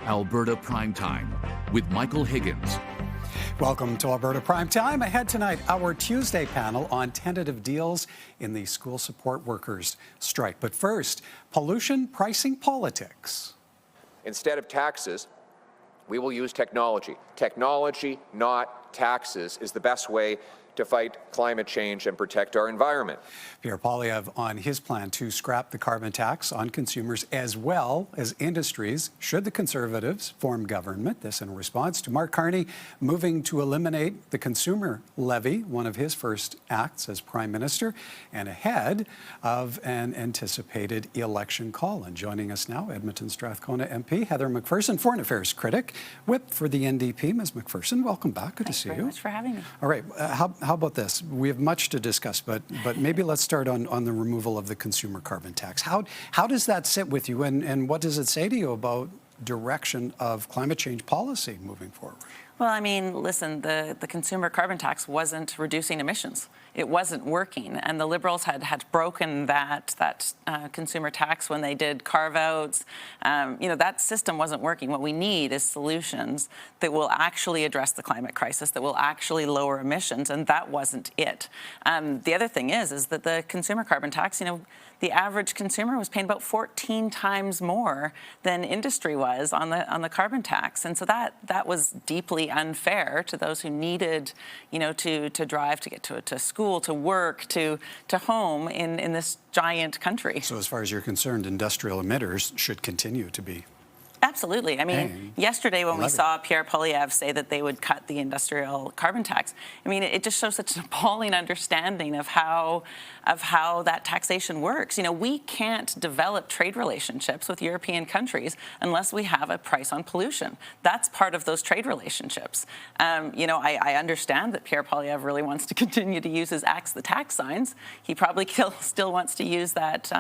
Alberta Primetime with Michael Higgins. Welcome to Alberta Primetime. Ahead tonight, our Tuesday panel on tentative deals in the school support workers' strike. But first, pollution pricing politics. Instead of taxes, we will use technology. Technology, not taxes, is the best way to fight climate change and protect our environment. Pierre Poilievre on his plan to scrap the carbon tax on consumers as well as industries should the Conservatives form government. This in response to Mark Carney moving to eliminate the consumer levy, one of his first acts as Prime Minister, and ahead of an anticipated election call. And joining us now, Edmonton Strathcona MP Heather McPherson, Foreign Affairs critic, whip for the NDP. Ms. McPherson, welcome back. Good to see you. Thanks very much for having me. All right. How about this? We have much to discuss, but maybe let's start on the removal of the consumer carbon tax. How does that sit with you, and what does it say to you about direction of climate change policy moving forward? Well, I mean, listen, the consumer carbon tax wasn't reducing emissions. It wasn't working, and the Liberals had broken that consumer tax when they did carve-outs. That system wasn't working. What we need is solutions that will actually address the climate crisis, that will actually lower emissions, and that wasn't it. The other thing is that the consumer carbon tax, the average consumer was paying about 14 times more than industry was on the carbon tax, and so that was deeply unfair to those who needed, to drive, to get to school, to work, to home in this giant country. So as far as you're concerned, industrial emitters should continue to be. Absolutely. I mean, yesterday when we saw Pierre Poilievre say that they would cut the industrial carbon tax, I mean, it just shows such an appalling understanding of how that taxation works. We can't develop trade relationships with European countries unless we have a price on pollution. That's part of those trade relationships. I understand that Pierre Poilievre really wants to continue to use his axe the tax signs. He probably still wants to use that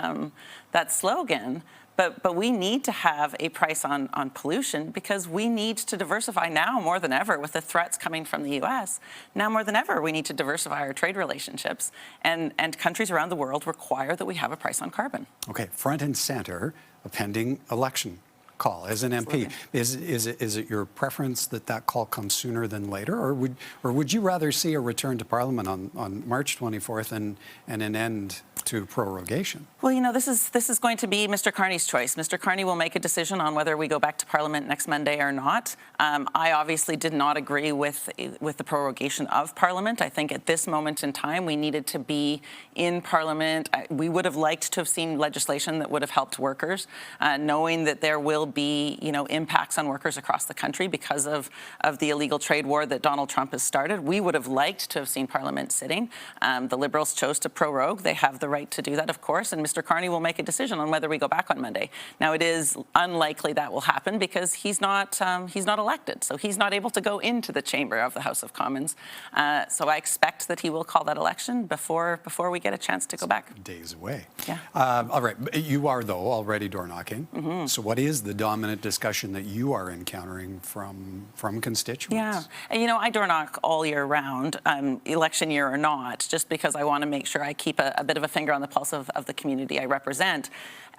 slogan. But we need to have a price on pollution because we need to diversify now more than ever with the threats coming from the U.S. Now more than ever, we need to diversify our trade relationships, and countries around the world require that we have a price on carbon. Okay, front and center, a pending election call as an MP. Is it your preference that call comes sooner than later, or would you rather see a return to Parliament on March 24th and an end to prorogation? Well, this is going to be Mr. Carney's choice. Mr. Carney will make a decision on whether we go back to Parliament next Monday or not. I obviously did not agree with the prorogation of Parliament. I think at this moment in time we needed to be in Parliament. We would have liked to have seen legislation that would have helped workers, knowing that there will be impacts on workers across the country because of the illegal trade war that Donald Trump has started. We would have liked to have seen Parliament sitting. The Liberals chose to prorogue. They have the right to do that, of course, and Mr. Carney will make a decision on whether we go back on Monday. Now, it is unlikely that will happen because he's not elected, so he's not able to go into the chamber of the House of Commons. So I expect that he will call that election before we get a chance to go back. Days away. Yeah. All right. You are, though, already door knocking. Mm-hmm. So what is the dominant discussion that you are encountering from constituents? Yeah. And, I door knock all year round, election year or not, just because I want to make sure I keep a bit of a finger on the pulse of the community I represent.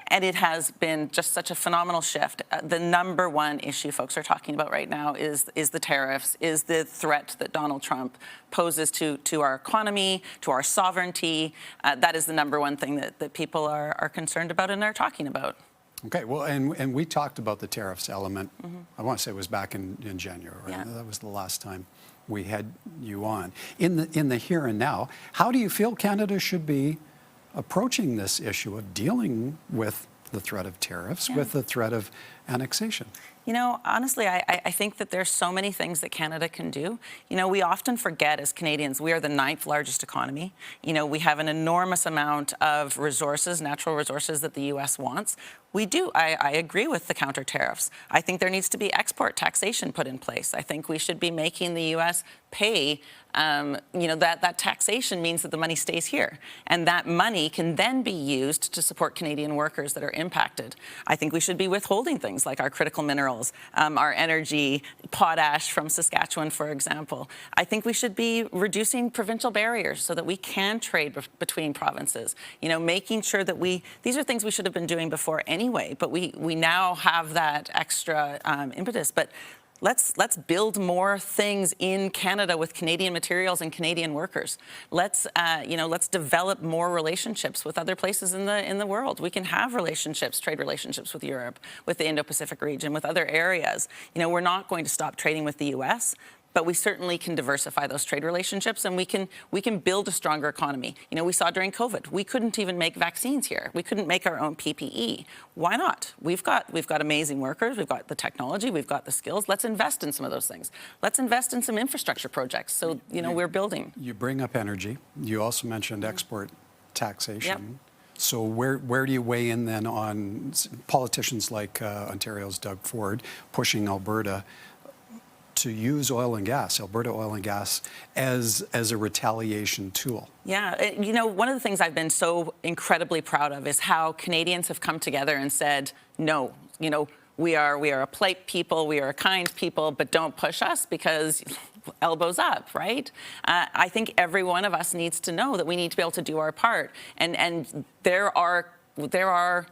And it has been just such a phenomenal shift. The number one issue folks are talking about right now is the tariffs, is the threat that Donald Trump poses to our economy, to our sovereignty. That is the number one thing that people are concerned about and are talking about. Okay, well, and we talked about the tariffs element. Mm-hmm. I want to say it was back in January. Yeah. That was the last time we had you on. In the here and now, how do you feel Canada should be approaching this issue of dealing with the threat of tariffs, with the threat of annexation? Honestly, I think that there's so many things that Canada can do. We often forget as Canadians, we are the 9th largest economy. We have an enormous amount of resources, natural resources that the U.S. wants. We do. I agree with the counter tariffs. I think there needs to be export taxation put in place. I think we should be making the U.S. pay. That taxation means that the money stays here, and that money can then be used to support Canadian workers that are impacted. I think we should be withholding things like our critical mineral minerals, our energy, potash from Saskatchewan, for example. I think we should be reducing provincial barriers so that we can trade between provinces. You know, making sure that these are things we should have been doing before anyway, but we now have that extra impetus. But let's build more things in Canada with Canadian materials and Canadian workers. Let's develop more relationships with other places in the world. We can have relationships, trade relationships with Europe, with the Indo-Pacific region, with other areas. You know, we're not going to stop trading with the U.S., but we certainly can diversify those trade relationships, and we can build a stronger economy. You know, we saw during COVID, we couldn't even make vaccines here. We couldn't make our own PPE. Why not? We've got amazing workers. We've got the technology. We've got the skills. Let's invest in some of those things. Let's invest in some infrastructure projects. So, you know, we're building. You bring up energy. You also mentioned export taxation. Yep. So where do you weigh in then on politicians like Ontario's Doug Ford pushing Alberta to use oil and gas, Alberta oil and gas, as a retaliation tool? Yeah, you know, one of the things I've been so incredibly proud of is how Canadians have come together and said, no, you know, we are a polite people, we are a kind people, but don't push us because elbows up, right? I think every one of us needs to know that we need to be able to do our part, and there are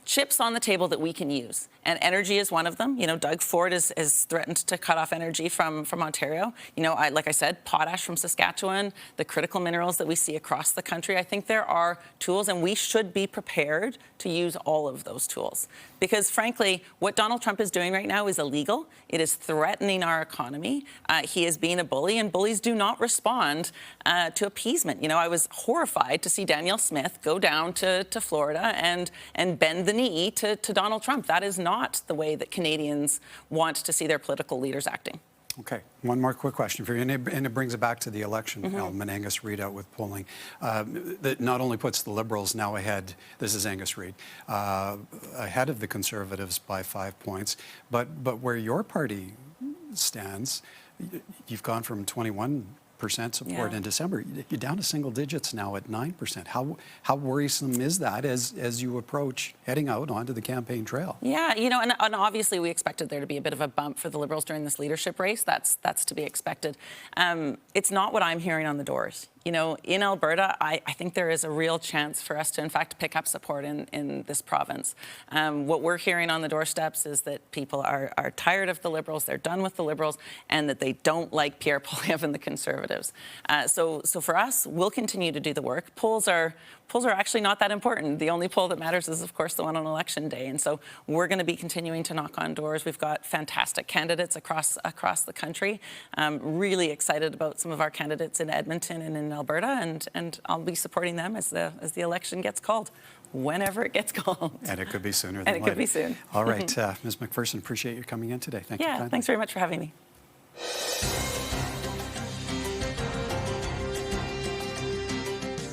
chips on the table that we can use. And energy is one of them. You know, Doug Ford has threatened to cut off energy from Ontario. You know, like I said, potash from Saskatchewan, the critical minerals that we see across the country. I think there are tools, and we should be prepared to use all of those tools. Because frankly, what Donald Trump is doing right now is illegal. It is threatening our economy. He is being a bully, and bullies do not respond to appeasement. You know, I was horrified to see Danielle Smith go down to Florida and bend the knee to Donald Trump. That is not the way that Canadians want to see their political leaders acting. Okay, one more quick question for you, and it brings it back to the election element. Angus Reid out with polling that not only puts the Liberals now ahead, this is Angus Reid, ahead of the Conservatives by 5 points, but where your party stands, you've gone from 21% support in December. You're down to single digits now at 9%. How worrisome is that as you approach heading out onto the campaign trail? Yeah, you know, and obviously we expected there to be a bit of a bump for the Liberals during this leadership race. That's to be expected. It's not what I'm hearing on the doors. You know, in Alberta, I think there is a real chance for us to, in fact, pick up support in this province. What we're hearing on the doorsteps is that people are tired of the Liberals, they're done with the Liberals, and that they don't like Pierre Poilievre and the Conservatives. So for us, we'll continue to do the work. Polls are actually not that important. The only poll that matters is, of course, the one on election day. And so we're going to be continuing to knock on doors. We've got fantastic candidates across the country. Really excited about some of our candidates in Edmonton and in Alberta, and I'll be supporting them as the election gets called, whenever it gets called. And it could be sooner than later. And it later. could be soon. All right, Ms. McPherson, appreciate you coming in today. Thank you. Yeah, thanks very much for having me.